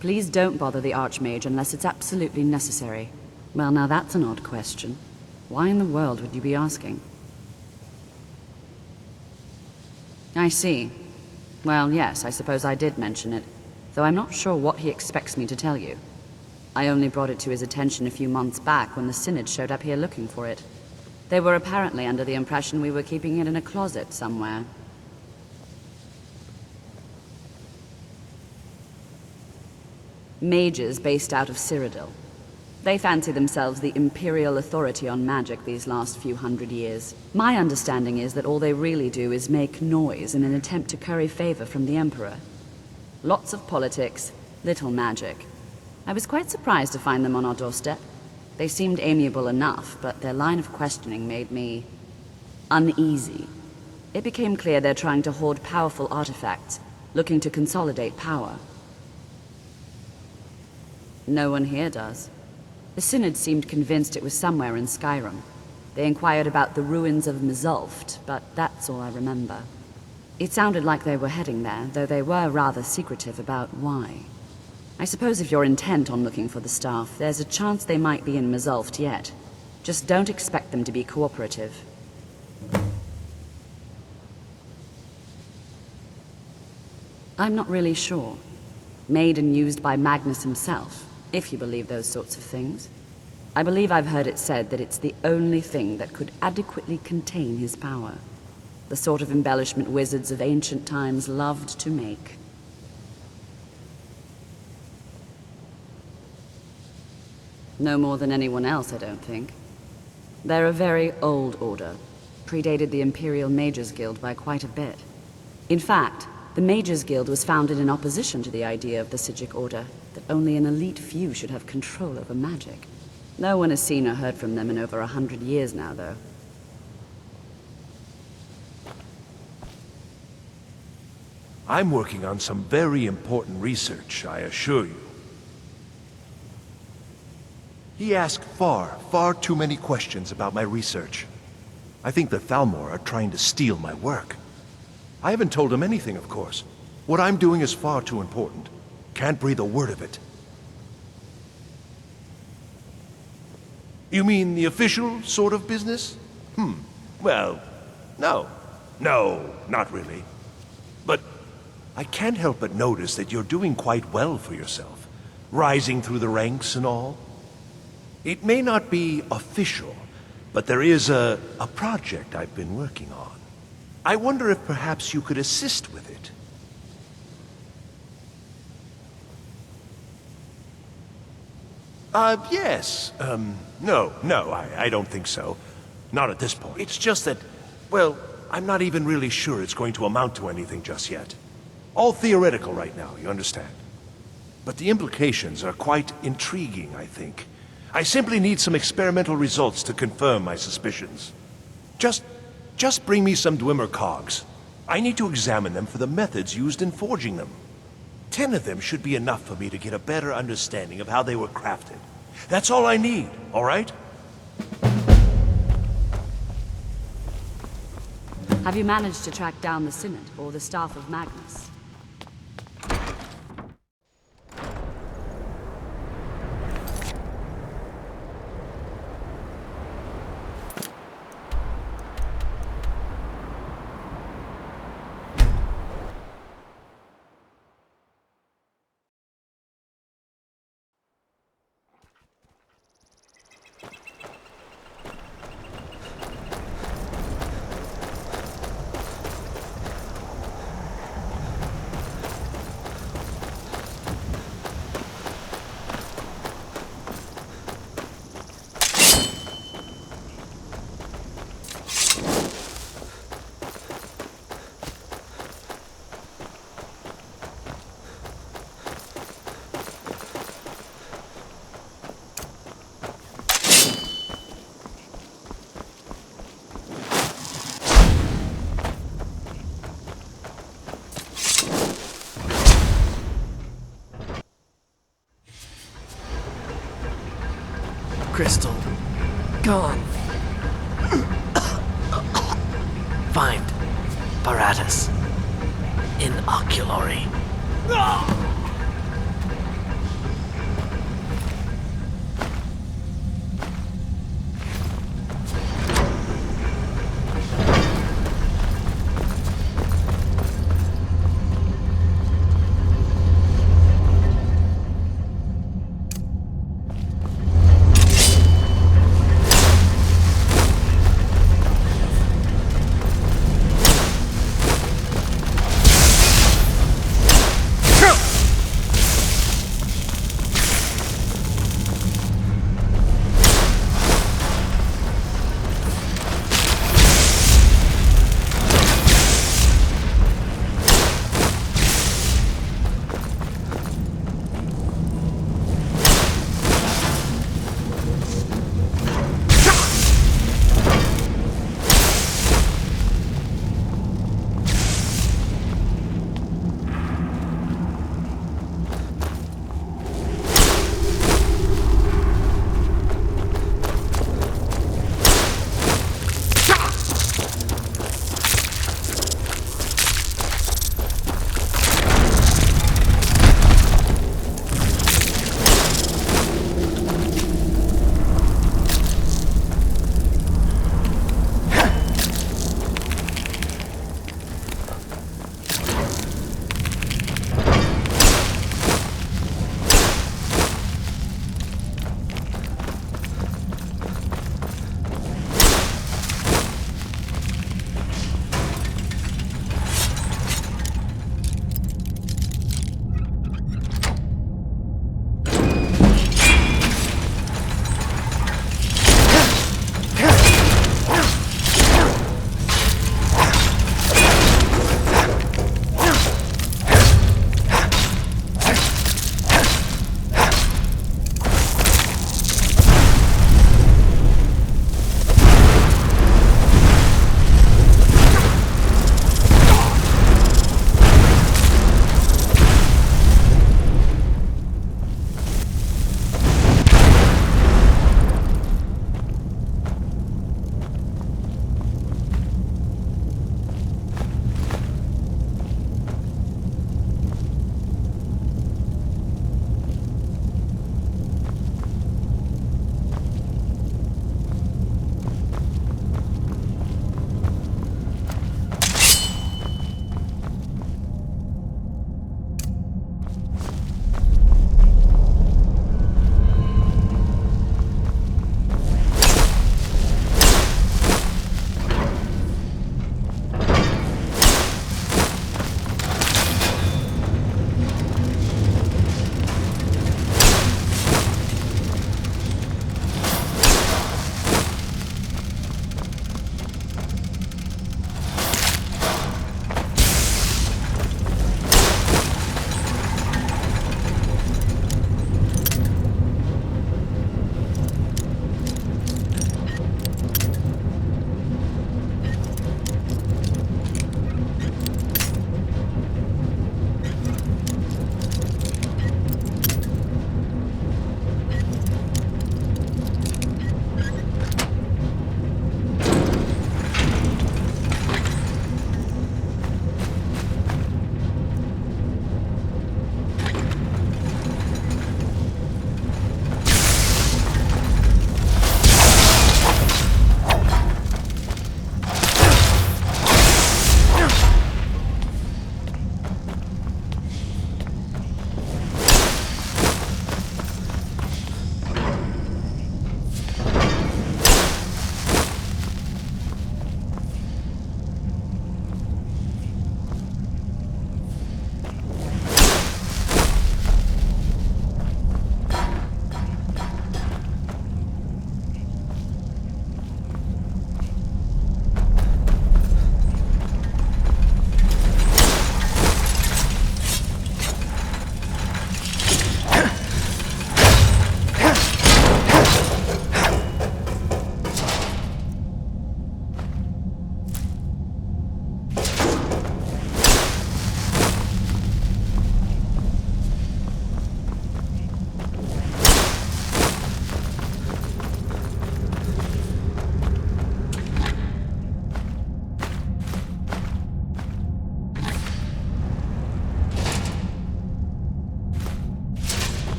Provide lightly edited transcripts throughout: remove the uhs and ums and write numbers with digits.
Please don't bother the Archmage unless it's absolutely necessary. Well, now that's an odd question. Why in the world would you be asking? I see. Well, yes, I suppose I did mention it, though I'm not sure what he expects me to tell you. I only brought it to his attention a few months back when the Synod showed up here looking for it. They were apparently under the impression we were keeping it in a closet somewhere. Mages based out of Cyrodiil. They fancy themselves the imperial authority on magic these last few hundred years. My understanding is that all they really do is make noise in an attempt to curry favor from the Emperor. Lots of politics, little magic. I was quite surprised to find them on our doorstep. They seemed amiable enough, but their line of questioning made me uneasy. It became clear they're trying to hoard powerful artifacts, looking to consolidate power. No one here does. The Synod seemed convinced it was somewhere in Skyrim. They inquired about the ruins of Mzulft, but that's all I remember. It sounded like they were heading there, though they were rather secretive about why. I suppose if you're intent on looking for the staff, there's a chance they might be in Mzulft yet. Just don't expect them to be cooperative. I'm not really sure. Made and used by Magnus himself, if you believe those sorts of things. I believe I've heard it said that it's the only thing that could adequately contain his power. The sort of embellishment wizards of ancient times loved to make. No more than anyone else, I don't think. They're a very old order, predated the Imperial Mages Guild by quite a bit. In fact, the Mages Guild was founded in opposition to the idea of the Psijic Order, that only an elite few should have control over magic. No one has seen or heard from them in over 100 years now, though. I'm working on some very important research, I assure you. He asked far too many questions about my research. I think the Thalmor are trying to steal my work. I haven't told him anything, of course. What I'm doing is far too important. Can't breathe a word of it. You mean the official sort of business? Well, no. No, not really. But I can't help but notice that you're doing quite well for yourself. Rising through the ranks and all. It may not be official, but there is a project I've been working on. I wonder if perhaps you could assist with it. Yes. No, I don't think so. Not at this point. It's just that, well, I'm not even really sure it's going to amount to anything just yet. All theoretical right now, you understand? But the implications are quite intriguing, I think. I simply need some experimental results to confirm my suspicions. Just bring me some Dwemer cogs. I need to examine them for the methods used in forging them. 10 of them should be enough for me to get a better understanding of how they were crafted. That's all I need, all right? Have you managed to track down the Synod or the staff of Magnus? Crystal. Gone. Find Paratus in Oculory.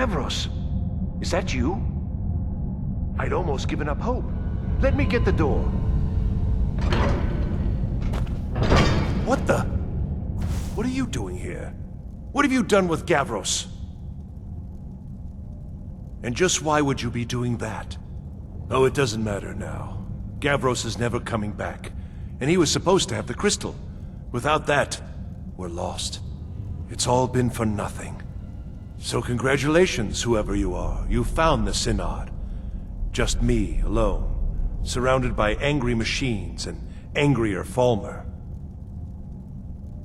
Gavros, is that you? I'd almost given up hope. Let me get the door. What the? What are you doing here? What have you done with Gavros? And just why would you be doing that? Oh, it doesn't matter now. Gavros is never coming back. And he was supposed to have the crystal. Without that, we're lost. It's all been for nothing. So congratulations, whoever you are. You found the Synod. Just me, alone, surrounded by angry machines and angrier Falmer.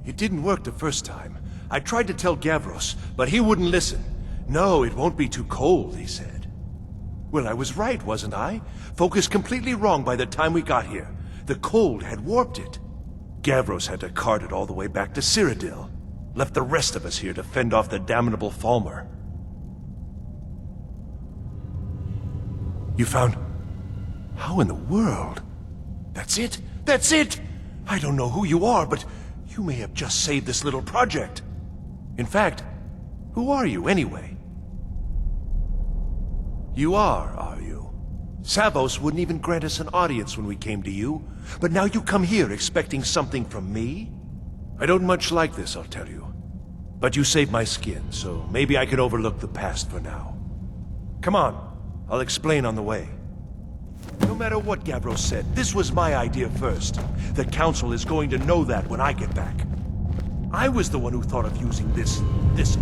It didn't work the first time. I tried to tell Gavros, but he wouldn't listen. No, it won't be too cold, he said. Well, I was right, wasn't I? Focused completely wrong by the time we got here. The cold had warped it. Gavros had to cart it all the way back to Cyrodiil. Left the rest of us here to fend off the damnable Falmer. You found... How in the world? That's it? That's it! I don't know who you are, but you may have just saved this little project. In fact, who are you anyway? You are you? Savos wouldn't even grant us an audience when we came to you, but now you come here expecting something from me? I don't much like this, I'll tell you. But you saved my skin, so maybe I can overlook the past for now. Come on, I'll explain on the way. No matter what Gavros said, this was my idea first. The Council is going to know that when I get back. I was the one who thought of using this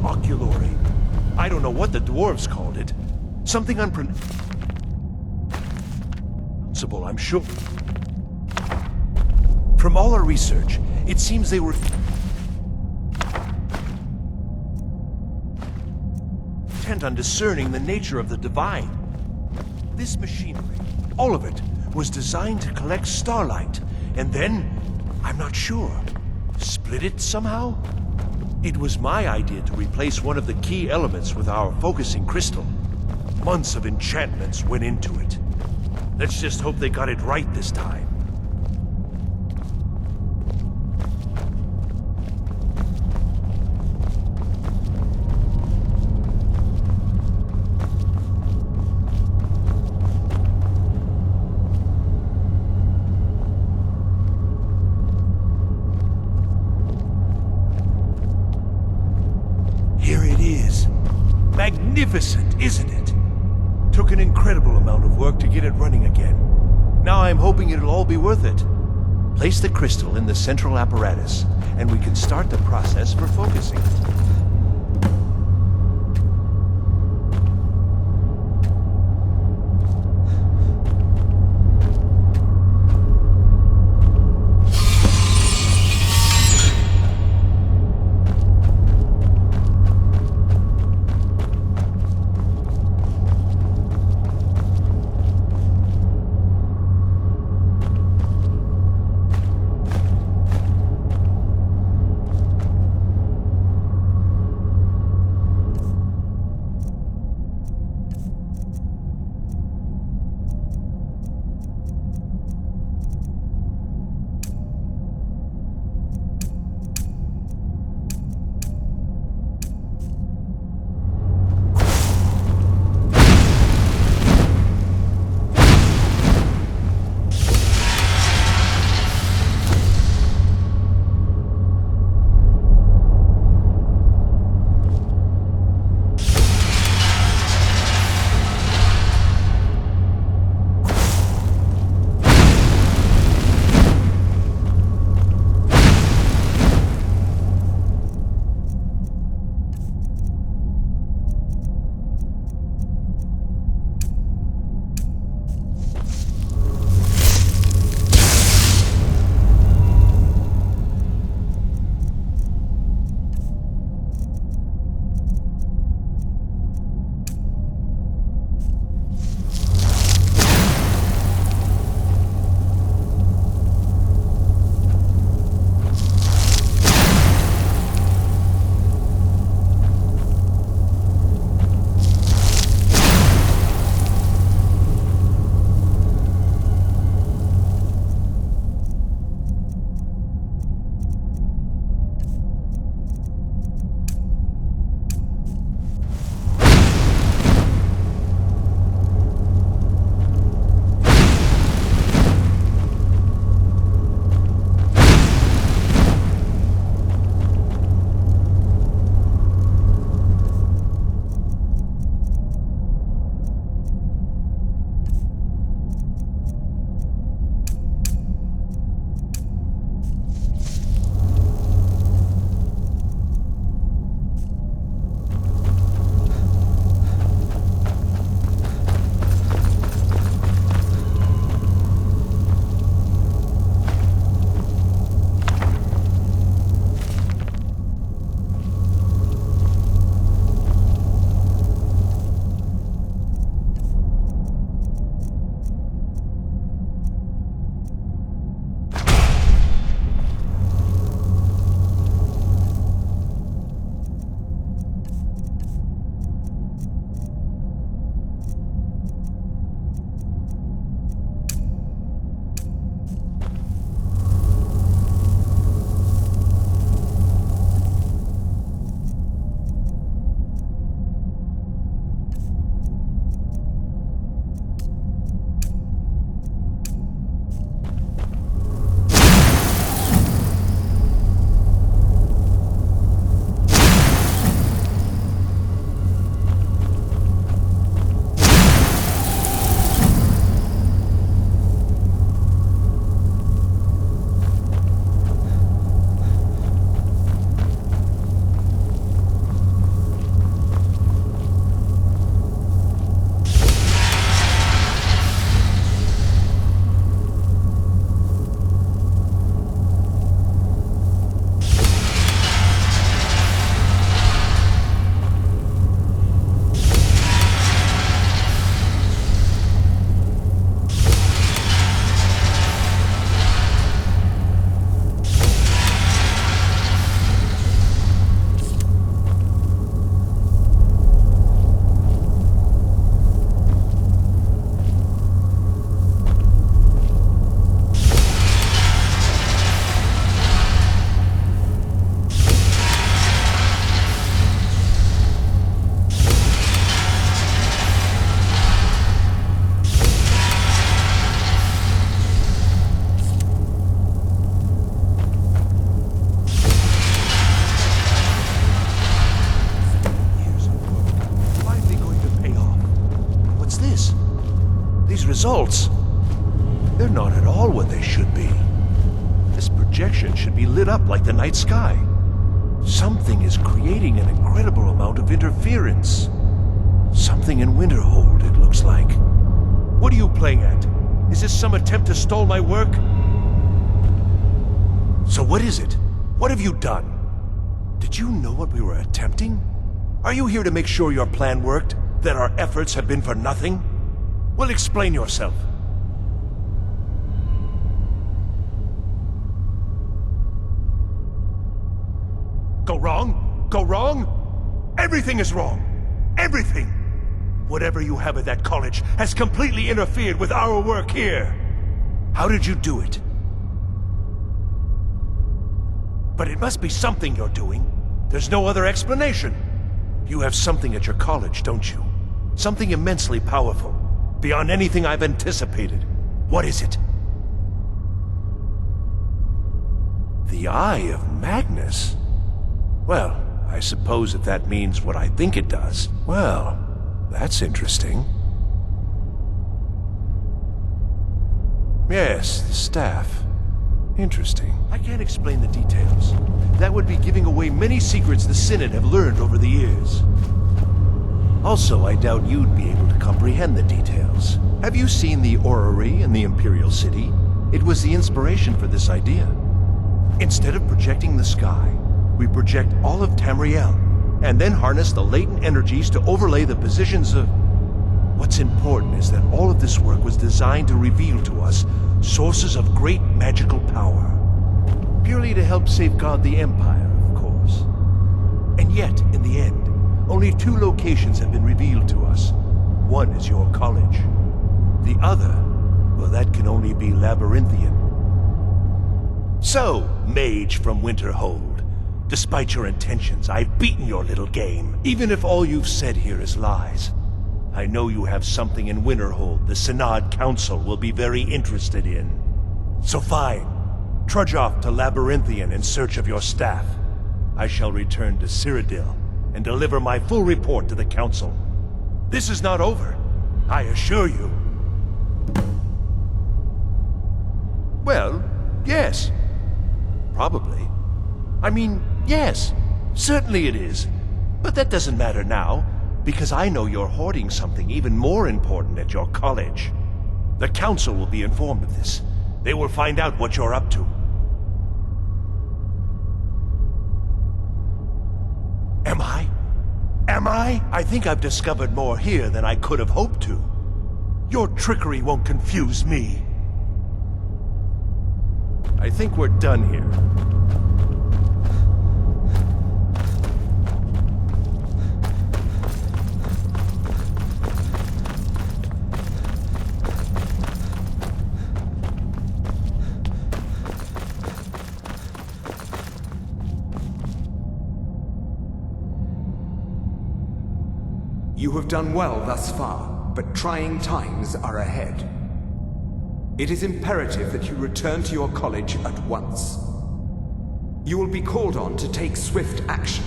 oculory. I don't know what the dwarves called it. Something unpronounceable, I'm sure. From all our research, it seems they were intent on discerning the nature of the divine. This machinery, all of it, was designed to collect starlight, and then, I'm not sure, split it somehow? It was my idea to replace one of the key elements with our focusing crystal. Months of enchantments went into it. Let's just hope they got it right this time. Here it is. Magnificent, isn't it? Took an incredible amount of work to get it running again. Now I'm hoping it'll all be worth it. Place the crystal in the central apparatus, and we can start the process for focusing it. These results, they're not at all what they should be. This projection should be lit up like the night sky. Something is creating an incredible amount of interference. Something in Winterhold, it looks like. What are you playing at? Is this some attempt to stall my work? So what is it? What have you done? Did you know what we were attempting? Are you here to make sure your plan worked? That our efforts have been for nothing? Well, explain yourself. Go wrong? Go wrong? Everything is wrong. Everything. Whatever you have at that college has completely interfered with our work here. How did you do it? But it must be something you're doing. There's no other explanation. You have something at your college, don't you? Something immensely powerful, beyond anything I've anticipated. What is it? The Eye of Magnus? Well, I suppose if that means what I think it does, well, that's interesting. Yes, the staff. Interesting. I can't explain the details. That would be giving away many secrets the Synod have learned over the years. Also, I doubt you'd be able to comprehend the details. Have you seen the orrery in the Imperial City? It was the inspiration for this idea. Instead of projecting the sky, we project all of Tamriel, and then harness the latent energies to overlay the positions of... What's important is that all of this work was designed to reveal to us sources of great magical power. Purely to help safeguard the Empire, of course. And yet, in the end, only 2 locations have been revealed to us. One is your college. The other, well, that can only be Labyrinthian. So, mage from Winterhold, despite your intentions, I've beaten your little game. Even if all you've said here is lies, I know you have something in Winterhold the Synod Council will be very interested in. So fine, trudge off to Labyrinthian in search of your staff. I shall return to Cyrodiil and deliver my full report to the Council. This is not over, I assure you. Well, yes. Probably. I mean, yes. Certainly it is. But that doesn't matter now, because I know you're hoarding something even more important at your college. The Council will be informed of this. They will find out what you're up to. Am I? Am I? I think I've discovered more here than I could have hoped to. Your trickery won't confuse me. I think we're done here. You have done well thus far, but trying times are ahead. It is imperative that you return to your college at once. You will be called on to take swift action,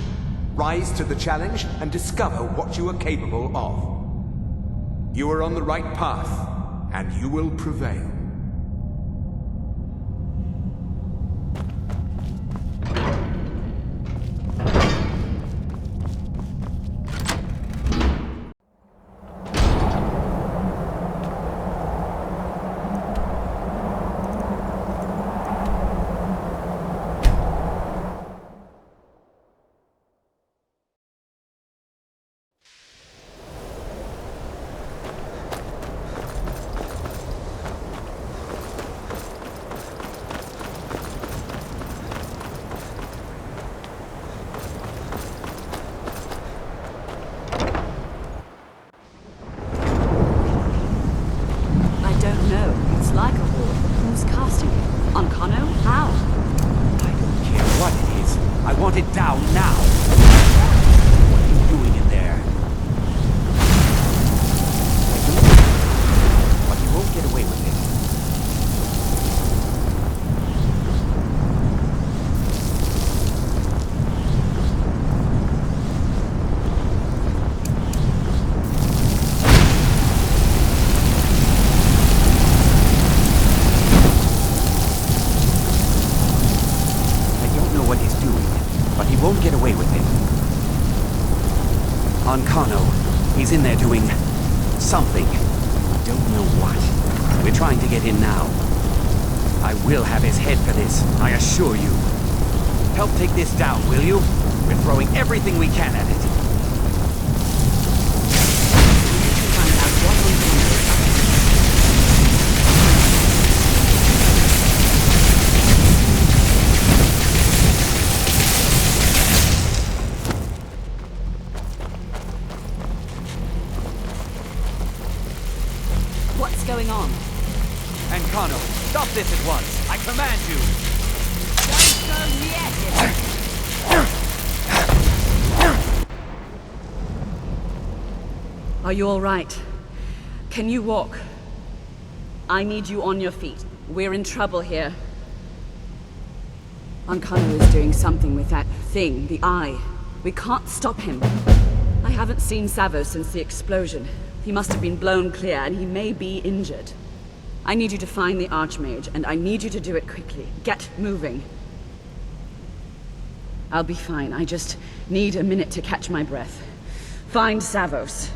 rise to the challenge, and discover what you are capable of. You are on the right path, and you will prevail. want it down now. What are you doing in there? But you won't get away with it. Ancano. He's in there doing something. Don't know what. We're trying to get in now. I will have his head for this, I assure you. Help take this down, will you? We're throwing everything we can at it. Find out what Ancano is up to. What's going on? Ancano, stop this at once! I command you! Don't go near him! Are you all right? Can you walk? I need you on your feet. We're in trouble here. Ancano is doing something with that thing, the eye. We can't stop him. I haven't seen Savo since the explosion. He must have been blown clear, and he may be injured. I need you to find the Archmage, and I need you to do it quickly. Get moving. I'll be fine. I just need a minute to catch my breath. Find Savos.